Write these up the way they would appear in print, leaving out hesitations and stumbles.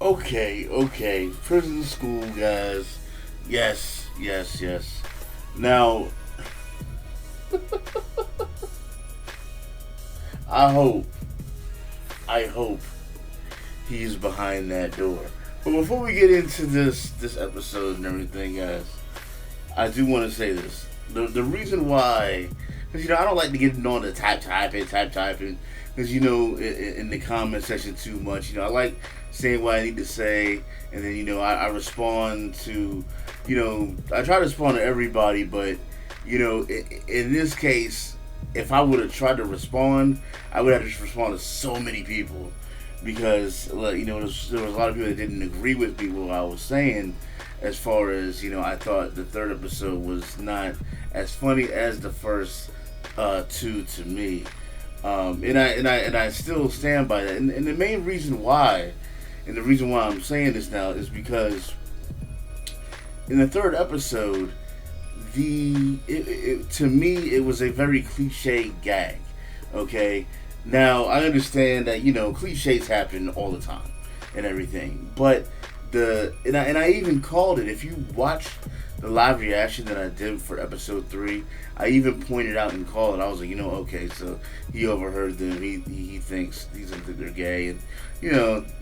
Okay. Prison school, guys. Yes. Now, I hope, I hope he's behind that door. But before we get into this episode and everything, guys, I do want to say this. The reason why, because I don't like to get on the typing, because in the comment section too much. I like saying what I need to say, and then I respond to, I try to respond to everybody, but in this case, if I would have tried to respond, I would have to respond to so many people because there was a lot of people that didn't agree with me what I was saying. As far as I thought the third episode was not as funny as the first two to me, and I still stand by that. And the main reason why, and the reason why I'm saying this now is because in the third episode, to me it was a very cliche gag. Okay, now I understand that cliches happen all the time and everything, but I even called it. If you watch the live reaction that I did for episode 3, I even pointed out and called it. I was like, okay, so he overheard them. He thinks they're gay, and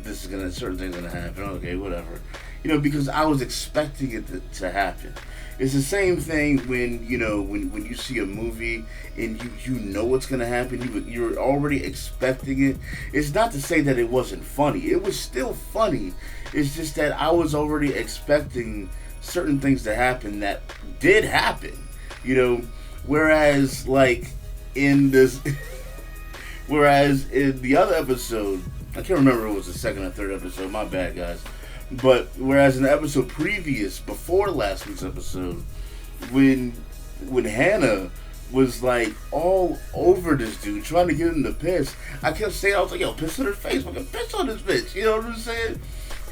this is certain things gonna happen. Okay, whatever. Because I was expecting it to happen. It's the same thing when when you see a movie and you know what's gonna happen. You're already expecting it. It's not to say that it wasn't funny. It was still funny. It's just that I was already expecting certain things to happen that did happen. Whereas like in this, whereas in the other episode, I can't remember if it was the second or third episode. My bad, guys. But whereas in the episode previous, before last week's episode, when Hannah was like all over this dude, trying to get him to piss, I kept saying, I was like, yo, piss on her face, fucking piss on this bitch. You know what I'm saying?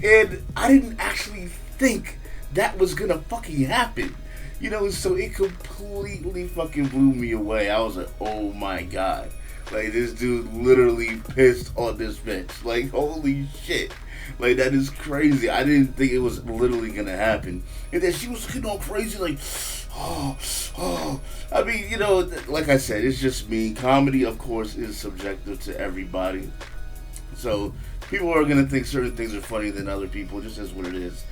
And I didn't actually think that was gonna fucking happen. So it completely fucking blew me away. I was like, oh my god. Like, this dude literally pissed on this bitch. Like, holy shit. Like, that is crazy. I didn't think it was literally gonna happen. And then she was looking all crazy, like, oh. I mean, like I said, it's just me. Comedy, of course, is subjective to everybody. So, people are gonna think certain things are funnier than other people. It just is what it is.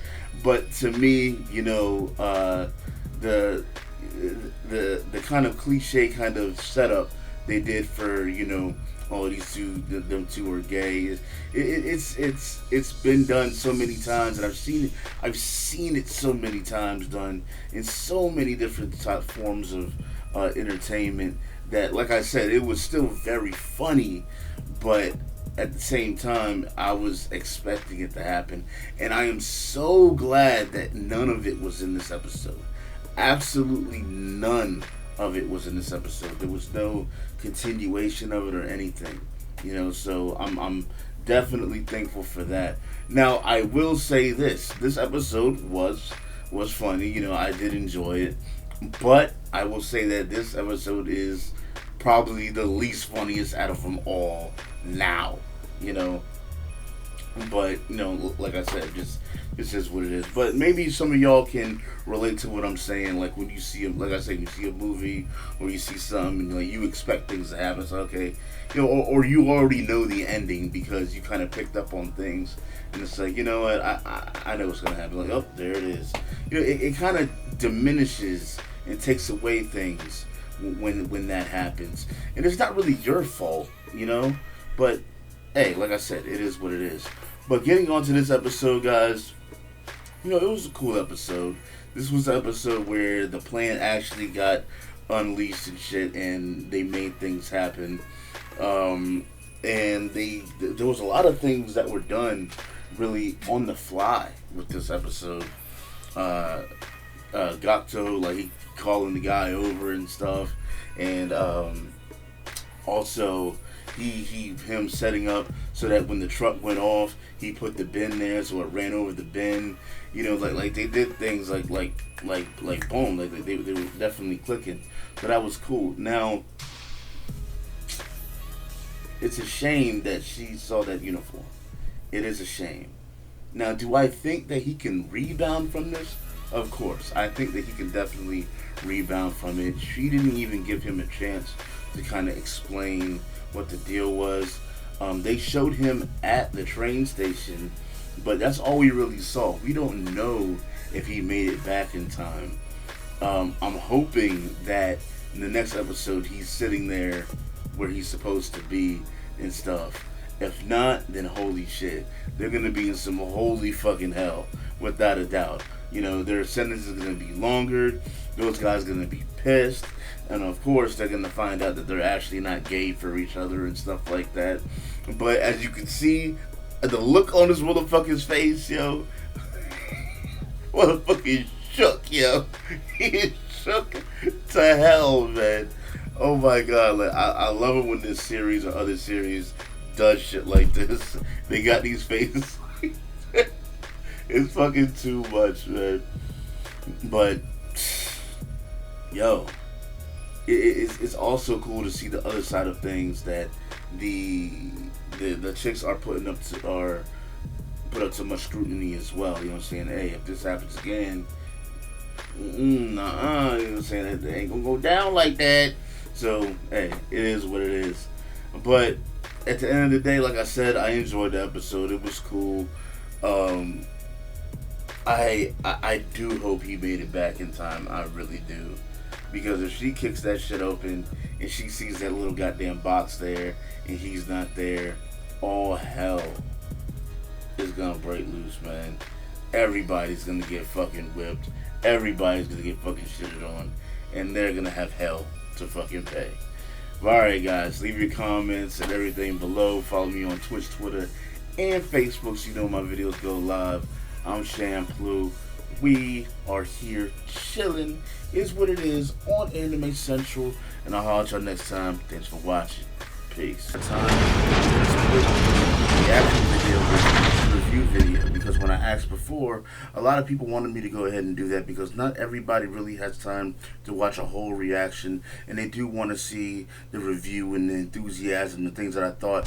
But to me, the kind of cliche kind of setup they did for oh, them two are gay. It's been done so many times, and I've seen it so many times done in so many different forms of entertainment that, like I said, it was still very funny, but at the same time, I was expecting it to happen, and I am so glad that none of it was in this episode. Absolutely none of it was in this episode. There was no continuation of it or anything, So I'm definitely thankful for that. Now I will say this episode was funny. I did enjoy it, but I will say that this episode is probably the least funniest out of them all now. But like I said, it's just what it is. But maybe some of y'all can relate to what I'm saying. Like when you see like I said, you see a movie or you see something, and like you expect things to happen. So okay, or you already know the ending because you kind of picked up on things, and it's like, you know what, I know what's gonna happen. Like, oh, there it is. It kind of diminishes and takes away things when that happens, and it's not really your fault, But hey, like I said, it is what it is. But getting on to this episode, guys, it was a cool episode. This was the episode where the plan actually got unleashed and shit, and they made things happen. And there was a lot of things that were done really on the fly with this episode. Gakto, like, he calling the guy over and stuff, and also him setting up so that when the truck went off, he put the bin there so it ran over the bin. Like they did things like boom, like they were definitely clicking. So that was cool. Now it's a shame that she saw that uniform. It is a shame. Now, do I think that he can rebound from this? Of course. I think that he can definitely rebound from it. She didn't even give him a chance to kind of explain what the deal was. They showed him at the train station, but that's all we really saw. We don't know if he made it back in time. I'm hoping that in the next episode he's sitting there where he's supposed to be and stuff. If not, then holy shit, they're gonna be in some holy fucking hell, without a doubt. You know, their sentence is gonna be longer. Those guys are gonna be pissed, and of course they're gonna find out that they're actually not gay for each other and stuff like that. But as you can see, the look on this motherfucker's face, yo, motherfucking shook, yo. He is shook to hell, man. Oh my god, like I love it when this series or other series does shit like this. They got these faces. It's fucking too much, man. But yo, it's also cool to see the other side of things, that the chicks are put up to much scrutiny as well. You know what I'm saying? Hey, if this happens again, you know what I'm saying? It ain't gonna go down like that. So hey, it is what it is. But at the end of the day, like I said, I enjoyed the episode. It was cool. I do hope he made it back in time. I really do. Because if she kicks that shit open and she sees that little goddamn box there and he's not there, all hell is gonna break loose, man. Everybody's gonna get fucking whipped. Everybody's gonna get fucking shitted on. And they're gonna have hell to fucking pay. Alright guys, leave your comments and everything below. Follow me on Twitch, Twitter, and Facebook so you know my videos go live. I'm CenTruL. We are here chilling, is what it is, on AnimeCenTruL. And I'll holler at y'all next time. Thanks for watching. Peace. Review video, because when I asked before, a lot of people wanted me to go ahead and do that, because not everybody really has time to watch a whole reaction, and they do want to see the review and the enthusiasm, the things that I thought